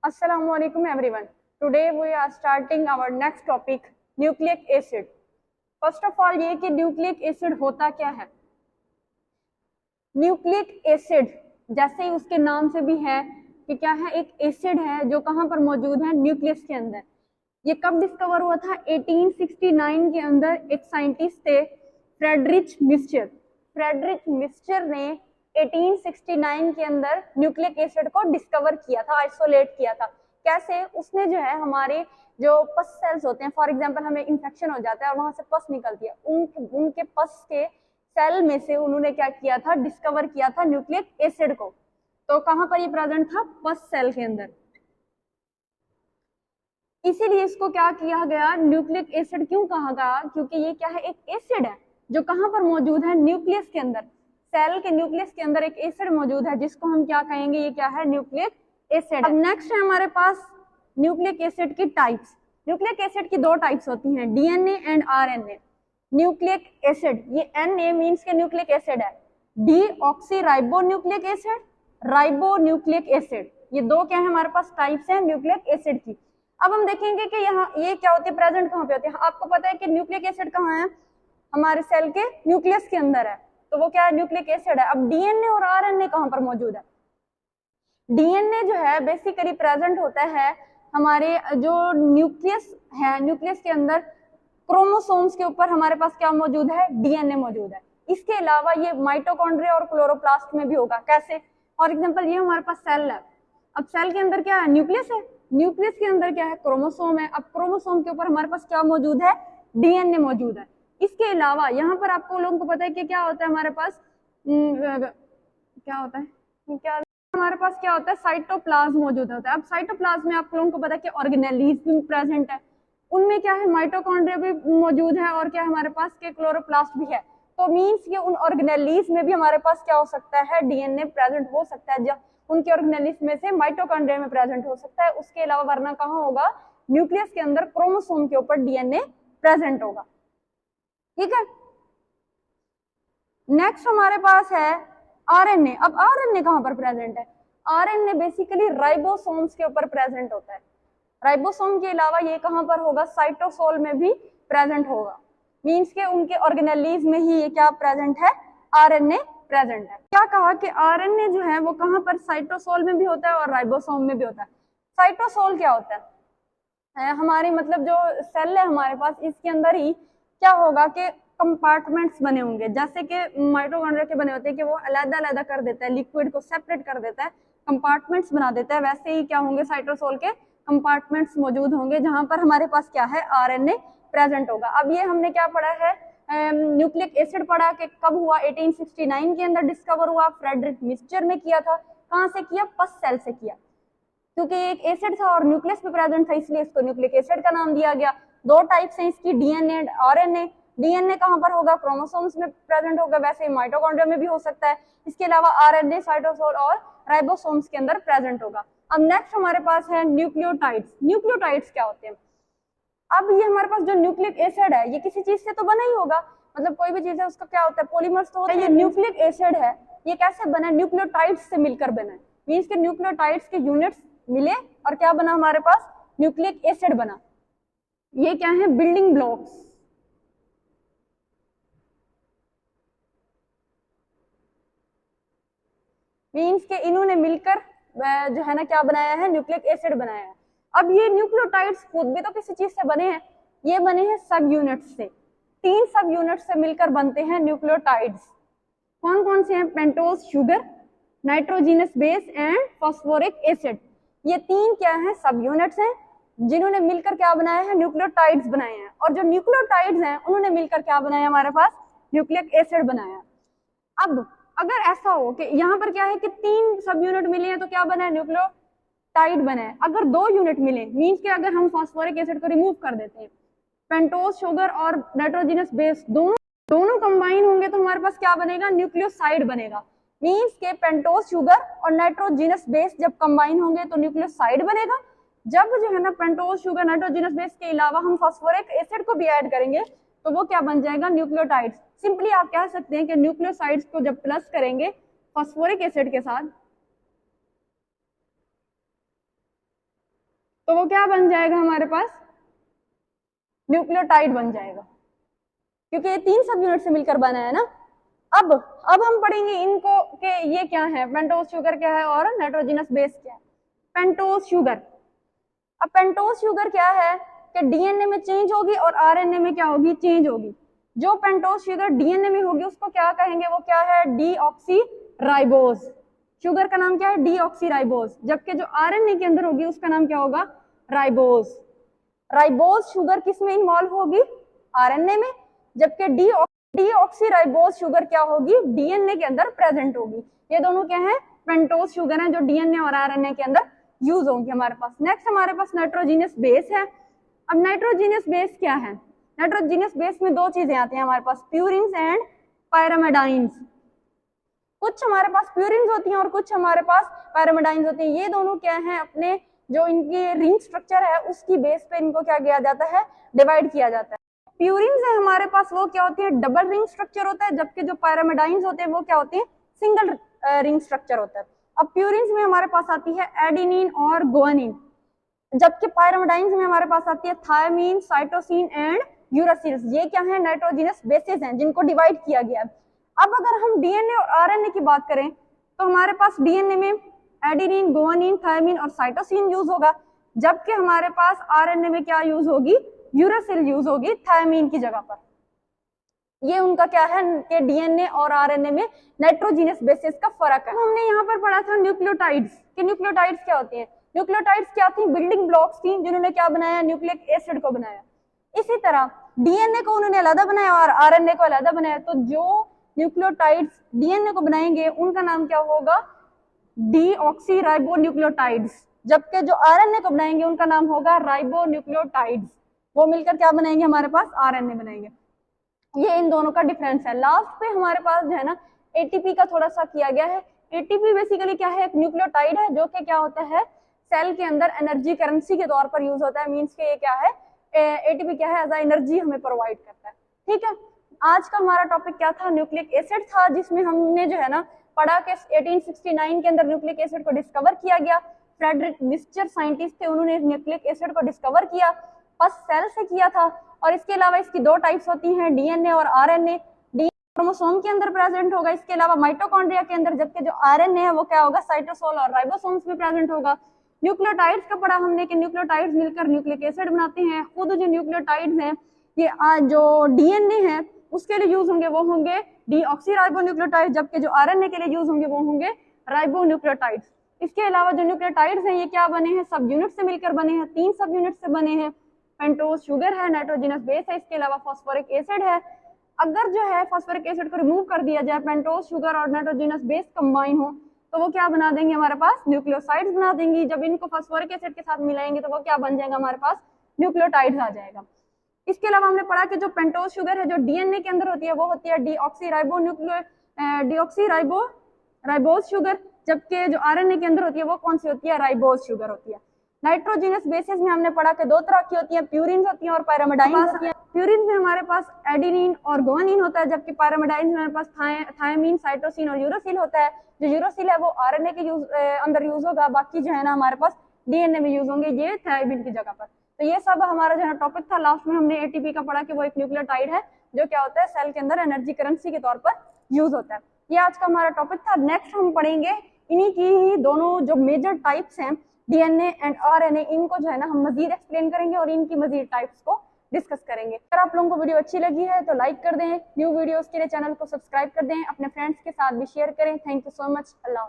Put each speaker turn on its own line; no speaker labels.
Assalamu alaikum everyone. Today we are starting our next topic, nucleic acid. First of all ये कि nucleic acid होता क्या है। Nucleic acid जैसे ही उसके नाम से भी है कि क्या है, एक एसिड है जो कहाँ पर मौजूद है, न्यूक्लियस के अंदर। ये कब डिस्कवर हुआ था? 1869 के अंदर एक साइंटिस्ट थे फ्रेडरिच मिक्सचर। फ्रेडरिच मिक्सचर ने 1869 के अंदर न्यूक्लिक एसिड को डिस्कवर किया था, आइसोलेट किया था। कैसे? उसने जो है हमारे जो पस सेल्स होते हैं, फॉर एग्जांपल हमें इन्फेक्शन हो जाता है और वहां से पस निकलती है, उनके पस के सेल में से उन्होंने क्या किया था, डिस्कवर किया था न्यूक्लिक एसिड को। तो कहां पर ये प्रेजेंट था? पस सेल के अंदर। इसीलिए इसको क्या किया गया, न्यूक्लिक एसिड क्यों कहा गया? क्योंकि ये क्या है, एक एसिड है जो कहां पर मौजूद है, न्यूक्लियस के अंदर। सेल के न्यूक्लियस के अंदर एक एसिड मौजूद है जिसको हम क्या कहेंगे, ये क्या है, न्यूक्लिक एसिड। अब नेक्स्ट है हमारे पास न्यूक्लिक एसिड की टाइप्स। न्यूक्लिक एसिड की दो टाइप्स होती हैं, DNA and RNA. Nucleic acid, ये एनए मींस के न्यूक्लिक एसिड है, D oxy ribo nucleic acid, ribo nucleic acid. ये दो क्या है हमारे पास, टाइप्स हैं न्यूक्लिक एसिड की। अब हम देखेंगे कि यहाँ ये क्या होती है, प्रेजेंट कहाँ पे होती है। आपको पता है कि न्यूक्लिक एसिड कहाँ है, हमारे सेल के न्यूक्लियस के अंदर है, तो वो क्या है, न्यूक्लिक एसिड है। अब डीएनए और आरएनए कहाँ पर मौजूद है? डीएनए जो है बेसिकली प्रेजेंट होता है हमारे जो न्यूक्लियस है, न्यूक्लियस के अंदर क्रोमोसोम्स के ऊपर हमारे पास क्या मौजूद है, डीएनए मौजूद है। इसके अलावा ये माइटोकॉन्ड्रिया और क्लोरोप्लास्ट में भी होगा। कैसे? फॉर एग्जांपल ये हमारे पास सेल है, अब सेल के अंदर क्या है, न्यूक्लियस है, न्यूक्लियस के अंदर क्या है, क्रोमोसोम है। अब क्रोमोसोम के ऊपर हमारे पास क्या मौजूद है, डीएनए मौजूद है। इसके अलावा यहाँ पर आपको लोगों को पता है कि क्या होता है हमारे पास, क्या होता है, क्या हमारे पास क्या होता है, साइटोप्लाज्म मौजूद होता है। अब साइटोप्लाज्म में आप लोगों को पता है कि ऑर्गेनेलीज भी प्रेजेंट है, उनमें क्या है, माइटोकॉन्ड्रिया भी मौजूद है और क्या हमारे पास के क्लोरोप्लास्ट भी है। तो मींस ये उन ऑर्गेनेलीज में भी हमारे पास क्या हो सकता है, डीएनए प्रेजेंट हो सकता है। जब उनके ऑर्गेनेलीज में से माइटोकॉन्ड्रिया में प्रेजेंट हो सकता है, उसके अलावा वरना कहाँ होगा, न्यूक्लियस के अंदर क्रोमोसोम के ऊपर डीएनए प्रेजेंट होगा। ठीक है, नेक्स्ट हमारे पास है आरएनए। अब आरएनए कहां पर प्रेजेंट है? आरएनए बेसिकली राइबोसोम्स के ऊपर प्रेजेंट होता है। राइबोसोम के अलावा ये कहां पर होगा, साइटोसोल में भी प्रेजेंट होगा। मींस के उनके ऑर्गेनेलीज में ही ये क्या प्रेजेंट है, आरएनए प्रेजेंट है। क्या कहा कि आरएनए जो है वो कहां पर, साइटोसोल में भी होता है और राइबोसोम में भी होता है। साइटोसोल क्या होता है, हमारी मतलब जो सेल है हमारे पास, इसके अंदर ही क्या होगा कि कंपार्टमेंट्स बने होंगे, जैसे कि माइटोकॉन्ड्रिया के बने होते हैं कि वो अलग-अलग कर देता है, लिक्विड को सेपरेट कर देता है, कंपार्टमेंट्स बना देता है। वैसे ही क्या होंगे, साइटोसोल के कंपार्टमेंट्स मौजूद होंगे जहां पर हमारे पास क्या है, आरएनए प्रेजेंट होगा। अब ये हमने क्या पढ़ा है, न्यूक्लिक एसिड पढ़ा कि कब हुआ, 1869 के अंदर डिस्कवर हुआ, फ्रेडरिक मिक्सचर ने किया था। कहाँ से किया, पस सेल से किया, क्योंकि एक एसिड था और न्यूक्लियस भी प्रेजेंट था, इसलिए इसको न्यूक्लिक एसिड का नाम दिया गया। दो टाइप्स हैं इसकी, डीएनए एंड आरएनए। डीएनए कहां पर होगा, क्रोमोसोम्स में प्रेजेंट होगा, वैसे ही माइटोकॉन्ड्रिया में भी हो सकता है। इसके अलावा आरएनए साइटोसोल और राइबोसोम्स के अंदर प्रेजेंट होगा। अब नेक्स्ट हमारे पास है न्यूक्लियोटाइड्स। न्यूक्लियोटाइड्स क्या होते हैं? अब ये हमारे पास जो न्यूक्लिक एसिड है, ये किसी चीज से तो बना ही होगा, मतलब कोई भी चीज है उसका क्या होता है, पॉलीमर्स तो होता है। ये न्यूक्लिक एसिड है, ये कैसे बना, न्यूक्लियोटाइड्स से मिलकर बना है। मींस के न्यूक्लियोटाइड्स के यूनिट्स मिले और क्या बना हमारे पास, न्यूक्लिक एसिड बना। ये क्या है, बिल्डिंग ब्लॉक्स। मींस के इन्होंने मिलकर जो है ना क्या बनाया है, न्यूक्लिक एसिड बनाया है। अब ये न्यूक्लियोटाइड्स खुद भी तो किसी चीज से बने हैं, ये बने हैं सब यूनिट्स से। 3 सब यूनिट्स से मिलकर बनते हैं न्यूक्लियोटाइड्स। कौन कौन से हैं, pentose sugar, nitrogenous base and phosphoric acid. ये 3 क्या है, सब यूनिट्स हैं जिन्होंने मिलकर क्या बनाया है, न्यूक्लियोटाइड्स बनाए हैं। और जो न्यूक्लियोटाइड्स हैं उन्होंने मिलकर क्या बनाया, हमारे पास न्यूक्लिक एसिड बनाया। अब अगर ऐसा हो कि यहाँ पर क्या है कि 3 सब यूनिट मिले हैं तो क्या बना है, न्यूक्लियोटाइड बना है। अगर 2 यूनिट मिले, मींस के अगर हम फास्फोरिक एसिड को रिमूव कर देते हैं, पेंटोज शुगर और नाइट्रोजिनस बेस दोनों कंबाइन होंगे तो हमारे पास क्या बनेगा, न्यूक्लियोसाइड बनेगा। मींस के पेंटोज शुगर और नाइट्रोजिनस बेस जब कंबाइन होंगे तो न्यूक्लियोसाइड बनेगा। जब जो है ना पेंटोज शुगर नाइट्रोजिनस बेस के अलावा हम फास्फोरिक एसिड को भी ऐड करेंगे तो वो क्या बन जाएगा, न्यूक्लियोटाइड्स। सिंपली आप कह सकते हैं कि न्यूक्लियोसाइड्स को जब प्लस करेंगे फास्फोरिक एसिड के साथ तो वो क्या बन जाएगा हमारे पास, न्यूक्लियोटाइड बन जाएगा, क्योंकि ये 3 सब यूनिट से मिलकर बना है ना। अब हम पढ़ेंगे इनको कि ये क्या है, पेंटोज शुगर क्या है और नाइट्रोजनस बेस क्या है। पेंटोज शुगर, अब पेंटोज शुगर क्या है कि डीएनए में चेंज होगी और आरएनए में क्या होगी, चेंज होगी। जो पेंटोज शुगर डीएनए में होगी उसको क्या कहेंगे, वो क्या है, डीऑक्सीराइबोज। शुगर का नाम क्या है, डीऑक्सीराइबोज। जबकि जो आरएनए के अंदर होगी उसका नाम क्या होगा, राइबोज। राइबोज शुगर किस में इन्वॉल्व होगी, आरएनए में, जबकि डीऑक्सीराइबोज शुगर क्या होगी, डीएनए के अंदर प्रेजेंट होगी। ये दोनों क्या है, पेंटोज शुगर है जो डीएनए और आरएनए के अंदर यूज होंगी हमारे पास। नेक्स्ट हमारे पास नाइट्रोजीनियस बेस है। अब नाइट्रोजीनियस बेस क्या है, नाइट्रोजीनियस बेस में 2 चीजें आती हैं हमारे पास, प्यूरिन्स एंड पायरामिडाइंस। कुछ हमारे पास प्यूरिन्स होती हैं और कुछ हमारे पास पायरामिडाइंस होती हैं। ये दोनों क्या हैं, अपने जो इनकी रिंग स्ट्रक्चर है उसकी बेस पे इनको क्या किया जाता है, डिवाइड किया जाता है। प्यूरिन्स है हमारे पास वो क्या होती है, डबल रिंग स्ट्रक्चर होता है, जबकि जो पायरामिडाइंस होते हैं वो क्या होते हैं, सिंगल रिंग स्ट्रक्चर होता है। अब प्यूरिन्स में हमारे पास आती है एडेनिन और गुआनिन, जबकि पायरामिडाइंस में हमारे पास आती है थायमीन, साइटोसिन एंड यूरासिल्स। ये क्या है, नाइट्रोजीनियस बेसेस हैं जिनको डिवाइड किया गया है। अब अगर हम डीएनए और आरएनए की बात करें तो हमारे पास डीएनए में एडेनिन, गुआनिन, थायमीन और साइटोसिन यूज होगा, जबकि हमारे पास आरएनए में क्या यूज होगी, यूरासिल यूज होगी थायमीन की जगह पर। ये उनका क्या है कि डीएनए और आरएनए में नाइट्रोजीनियस बेसिस का फर्क है। हमने यहाँ पर पढ़ा था न्यूक्लियोटाइड्स कि न्यूक्लियोटाइड्स क्या होती हैं। न्यूक्लियोटाइड्स क्या थी, बिल्डिंग ब्लॉक्स थी जिन्होंने क्या बनाया, न्यूक्लिक एसिड को बनाया। इसी तरह डीएनए को उन्होंने अलग बनाया और आरएनए को अलग बनाया। तो जो न्यूक्लियोटाइड्स डीएनए को बनाएंगे उनका नाम क्या होगा, डीऑक्सीराइबोन्यूक्लियोटाइड्स, जबकि जो आरएनए को बनाएंगे उनका नाम होगा राइबोन्यूक्लियोटाइड्स। वो मिलकर क्या बनाएंगे, हमारे पास आरएनए बनाएंगे। ये इन दोनों का डिफरेंस है। लास्ट पे हमारे पास जो है ना एटीपी का थोड़ा सा किया गया है। एटीपी बेसिकली क्या है, एक न्यूक्लियोटाइड है जो कि क्या होता है, सेल के अंदर एनर्जी करेंसी के तौर पर यूज होता है। मींस के ये क्या है, एटीपी क्या है, एज एनर्जी हमें प्रोवाइड करता है। ठीक है, आज का हमारा टॉपिक क्या था, न्यूक्लिक एसिड था, जिसमें हमने जो है ना पढ़ा कि 1869 के अंदर न्यूक्लिक एसिड को डिस्कवर किया गया। फ्रेडरिक मिस्चर साइंटिस्ट थे, उन्होंने न्यूक्लिक एसिड को डिस्कवर किया, फर्स्ट सेल से किया था। और इसके अलावा इसकी 2 टाइप्स होती हैं, डीएनए और आरएनए। डीएनए क्रोमोसोम के अंदर प्रेजेंट होगा, इसके अलावा माइटोकॉन्ड्रिया के अंदर, जबकि जो आरएनए है वो क्या होगा, साइटोसोल और राइबोसोम्स में प्रेजेंट होगा। न्यूक्लियोटाइड्स का पढ़ा हमने कि न्यूक्लियोटाइड्स मिलकर न्यूक्लिक एसिड बनाते हैं। खुद जो न्यूक्लियोटाइड्स हैं ये जो डीएनए है उसके लिए यूज होंगे वो होंगे डीऑक्सीराइबोन्यूक्लियोटाइड, जबकि जो आरएनए के लिए यूज होंगे वो होंगे राइबोन्यूक्लियोटाइड्स। इसके अलावा जो न्यूक्लियोटाइड्स हैं ये क्या बने हैं, सब यूनिट से मिलकर बने हैं, 3 सब यूनिट से बने हैं। पेंटोज शुगर है, नाइट्रोजनस बेस है, इसके अलावा फास्फोरिक एसिड है। अगर जो है फास्फोरिक एसिड को रिमूव कर दिया जाए, पेंटोज शुगर और नाइट्रोजनस बेस कंबाइन हो तो वो क्या बना देंगे, हमारे पास न्यूक्लियोसाइड्स बना देंगी। जब इनको फास्फोरिक एसिड के साथ मिलाएंगे तो वो क्या बन जाएगा, हमारे पास न्यूक्लियोटाइड्स आ जाएगा। इसके अलावा हमने पढ़ा कि जो पेंटोज शुगर है जो डीएनए के अंदर होती है वो होती है डीऑक्सीराइबोज शुगर, जबकि जो आरएनए के अंदर होती है वो कौन सी होती है, राइबोज शुगर होती है। नाइट्रोजीनियस बेसिस में हमने पढ़ा कि 2 तरह की होती है, प्यूरिन्स होती हैं और पायरामिडाइंस होती हैं। प्यूरिन्स में हमारे पास एडेनिन और गुआनिन होता है, जबकि पायरामिडाइंस में हमारे पास थायमीन, साइटोसिन और यूरासिल होता है। जो यूरासिल है वो आरएनए के अंदर यूज होगा, बाकी जो है ना हमारे पास डीएनए में यूज होंगे, ये थायमीन की जगह पर। तो ये सब हमारा जो है टॉपिक था। लास्ट में हमने एटीपी का पढ़ा कि वो एक न्यूक्लियोटाइड है जो क्या होता है, सेल के अंदर एनर्जी करेंसी के तौर पर यूज होता है। ये आज का हमारा टॉपिक था। नेक्स्ट हम पढ़ेंगे इन्हीं की ही दोनों जो मेजर टाइप्स हैं, डीएनए एंड आरएनए, इनको जो है ना हम मजीद एक्सप्लेन करेंगे और इनकी मजीद टाइप्स को डिस्कस करेंगे। अगर आप लोगों को वीडियो अच्छी लगी है तो लाइक कर दें, न्यू वीडियोस के लिए चैनल को सब्सक्राइब कर दें, अपने फ्रेंड्स के साथ भी शेयर करें। Thank you so much. Allah.